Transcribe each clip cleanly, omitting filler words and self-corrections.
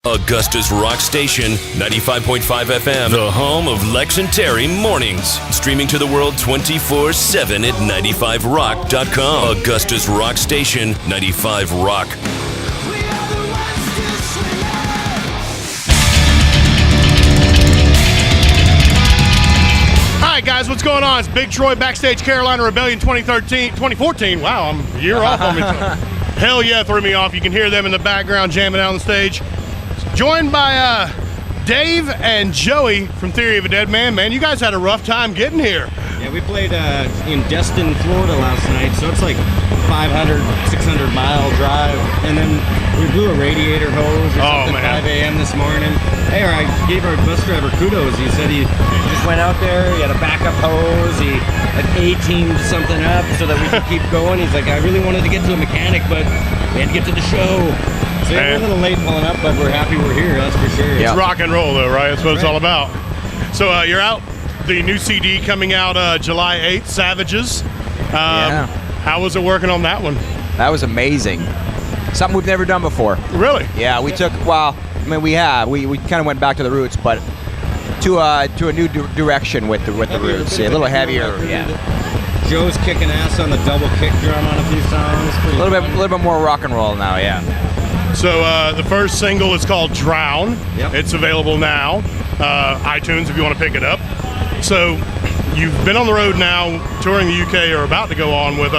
Augusta's Rock Station, 95.5 FM, the home of Lex and Terry mornings. Streaming to the world 24/7 at 95rock.com. Augusta's Rock Station, 95 Rock. All right, guys, what's going on? It's Big Troy, Backstage Carolina Rebellion 2014. Wow, I'm a year off on me. Hell yeah, threw me off. You can hear them in the background jamming out on the stage. Joined by Dave and Joey from Theory of a Deadman. Man, you guys had a rough time getting here. Yeah, we played in Destin, Florida last night, so it's like 500, 600-mile drive. And then we blew a radiator hose or something at 5 a.m. this morning. Hey, I gave our bus driver kudos. He said he just went out there, he had a backup hose, he had A-teamed something up so that we could keep going. He's like, I really wanted to get to a mechanic, but we had to get to the show. So we're a little late pulling up, but we're happy we're here, that's for sure. It's rock and roll, though, right? That's what it's all about. So you're out. The new CD coming out July 8th, Savages. How was it working on that one? That was amazing. Something we've never done before. Really? Yeah, we took, well, I mean, we have. We kind of went back to the roots, but to a new direction with the roots. A little heavier, Joe's kicking ass on the double kick drum on a few songs. A little bit more rock and roll now, yeah. So the first single is called Drown. Yep. It's available now, iTunes if you want to pick it up. So you've been on the road now, touring the UK, or about to go on with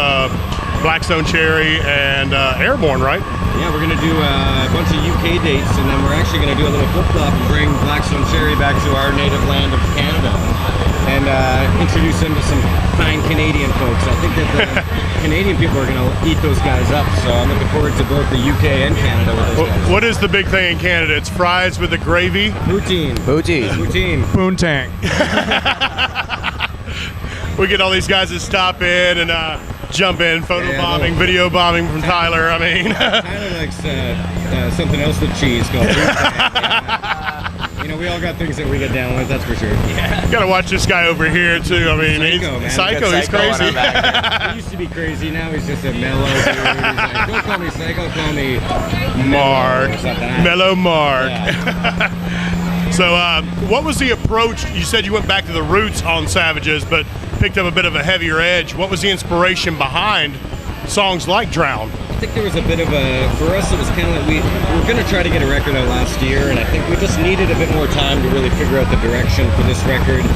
Blackstone Cherry and Airborne, right? Yeah, we're going to do a bunch of UK dates, and then we're actually going to do a little flip-flop and bring Blackstone Cherry back to our native land of Canada and introduce them to some fine Canadian folks. I think that the Canadian people are going to eat those guys up, so I'm looking forward to both the UK and Canada with those guys. What is the big thing in Canada? It's fries with the gravy? Poutine. Poontang. We get all these guys that stop in and jump in, photo-bombing, video bombing from Tyler. I mean, Tyler likes something else with cheese called poontang. You know, we all got things that we get down with, that's for sure. Yeah. You gotta watch this guy over here, too. I mean, he's psycho, he's crazy. He used to be crazy, now he's just a mellow dude. He's like, don't call me psycho, call me Mark. Mellow Mark. Yeah. So, what was the approach? You said you went back to the roots on Savages, but picked up a bit of a heavier edge. What was the inspiration behind songs like Drown? I think there was a bit of for us it was kind of like we were going to try to get a record out last year, and I think we just needed a bit more time to really figure out the direction for this record.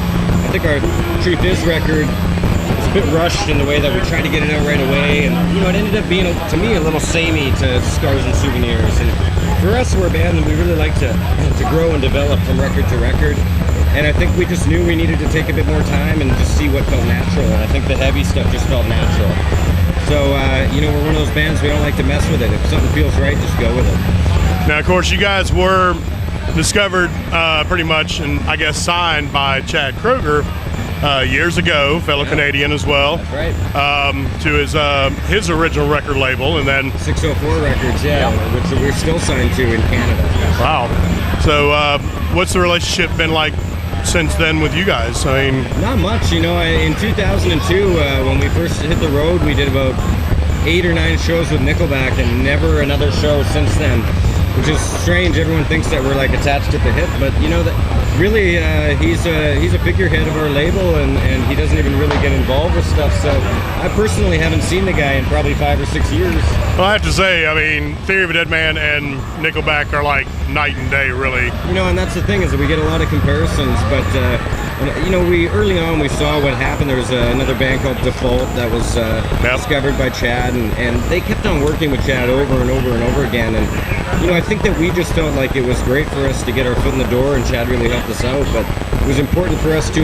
I think our Truth Is record was a bit rushed in the way that we tried to get it out right away, and you know, it ended up being, to me, a little samey to Scars and Souvenirs. And for us, we're a band that we really like to grow and develop from record to record. And I think we just knew we needed to take a bit more time and just see what felt natural. And I think the heavy stuff just felt natural. So, you know, we're one of those bands, we don't like to mess with it. If something feels right, just go with it. Now, of course, you guys were discovered pretty much, and I guess signed by Chad Kroeger years ago, fellow Canadian as well. That's right. To his original record label, and then 604 Records, which we're still signed to in Canada. Wow. So, what's the relationship been like since then with you guys? I mean, not much. You know, in 2002, when we first hit the road, we did about 8 or 9 shows with Nickelback, and never another show since then, which is strange. Everyone thinks that we're like attached at the hip, but you know that really he's a figurehead of our label, and he doesn't even really get involved with stuff. So I personally haven't seen the guy in probably 5 or 6 years. Well, I have to say, I mean, Theory of a Deadman and Nickelback are like night and day, really. You know, and that's the thing, is that we get a lot of comparisons, but you know, early on we saw what happened. There was another band called Default that was discovered by Chad, and they kept on working with Chad over and over and over again. And you know, I think that we just felt like it was great for us to get our foot in the door, and Chad really helped us out. But it was important for us to,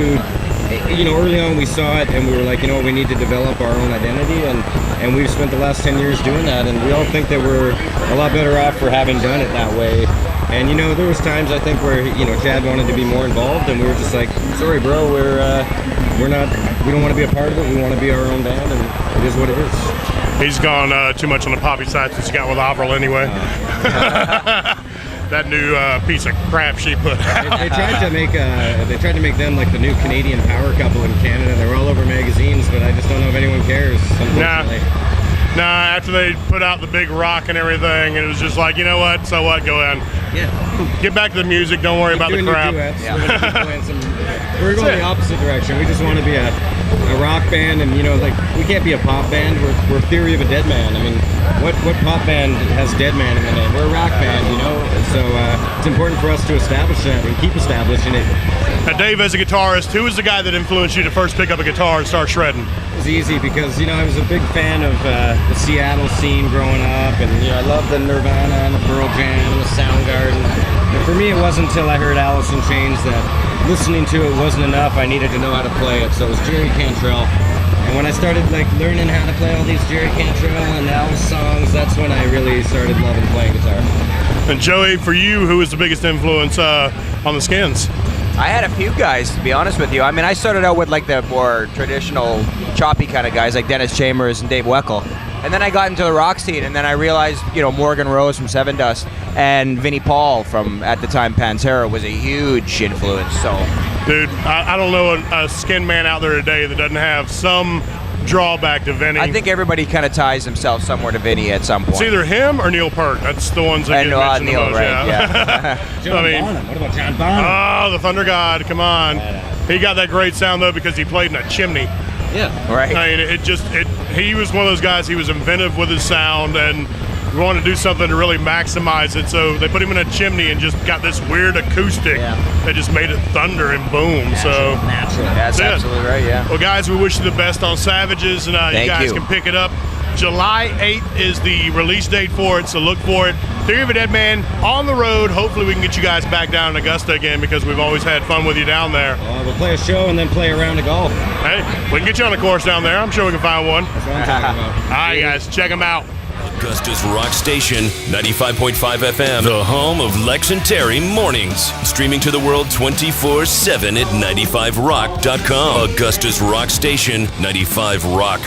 you know, early on we saw it, and we were like, you know, we need to develop our own identity, and we've spent the last 10 years doing that, and we all think that we're a lot better off for having done it that way. And you know, there was times I think where, you know, Chad wanted to be more involved, and we were just like, sorry bro, we don't want to be a part of it, we want to be our own band, and it is what it is. He's gone too much on the poppy side since he got with Avril anyway. That new piece of crap she put out. They tried to make them like the new Canadian power couple in Canada. They were all over magazines, but I just don't know if anyone cares, unfortunately. Nah, after they put out the big rock and everything, and it was just like, you know what? So what? Go in. Yeah. Get back to the music. Don't worry about the crowd. We're going the opposite direction. We just want to be a rock band, and like we can't be a pop band. We're Theory of a Deadman. I mean, what pop band has Deadman in the name? We're a rock band, So it's important for us to establish that and keep establishing it. Now, Dave, as a guitarist, who was the guy that influenced you to first pick up a guitar and start shredding? It was easy because I was a big fan of the Seattle scene growing up, and I loved the Nirvana and the Pearl Jam and the Soundgarden. And for me, it wasn't until I heard Alice in Chains that listening to it wasn't enough. I needed to know how to play it. So it was Jerry Cantrell. And when I started learning how to play all these Jerry Cantrell and Alice songs, that's when I really started loving playing guitar. And Joey, for you, who was the biggest influence on the Skins? I had a few guys, to be honest with you. I mean, I started out with the more traditional, choppy kind of guys like Dennis Chambers and Dave Weckl. And then I got into the rock scene, and then I realized, Morgan Rose from Seven Dust and Vinnie Paul from, at the time, Pantera was a huge influence. So, dude, I don't know a skin man out there today that doesn't have some drawback to Vinnie. I think everybody kind of ties themselves somewhere to Vinnie at some point. It's either him or Neil Peart. That's the ones that get mentioned Neil, the most. right? Yeah. John Bonham. What about John Bonham? Oh, the Thunder God! Come on, he got that great sound though because he played in a chimney. Yeah, right. I mean, he was one of those guys. He was inventive with his sound and wanted to do something to really maximize it. So they put him in a chimney and just got this weird acoustic that just made it thunder and boom. Natural. That's absolutely right. Yeah. Well, guys, we wish you the best on Savages, and you guys can pick it up. July 8th is the release date for it, so look for it. Theory of a Deadman on the road. Hopefully we can get you guys back down in Augusta again because we've always had fun with you down there. We'll play a show and then play a round of golf. Hey, we can get you on a course down there. I'm sure we can find one. That's what I'm talking about. All right, guys, check them out. Augusta's Rock Station, 95.5 FM, the home of Lex and Terry mornings. Streaming to the world 24/7 at 95rock.com. Augusta's Rock Station, 95 Rock.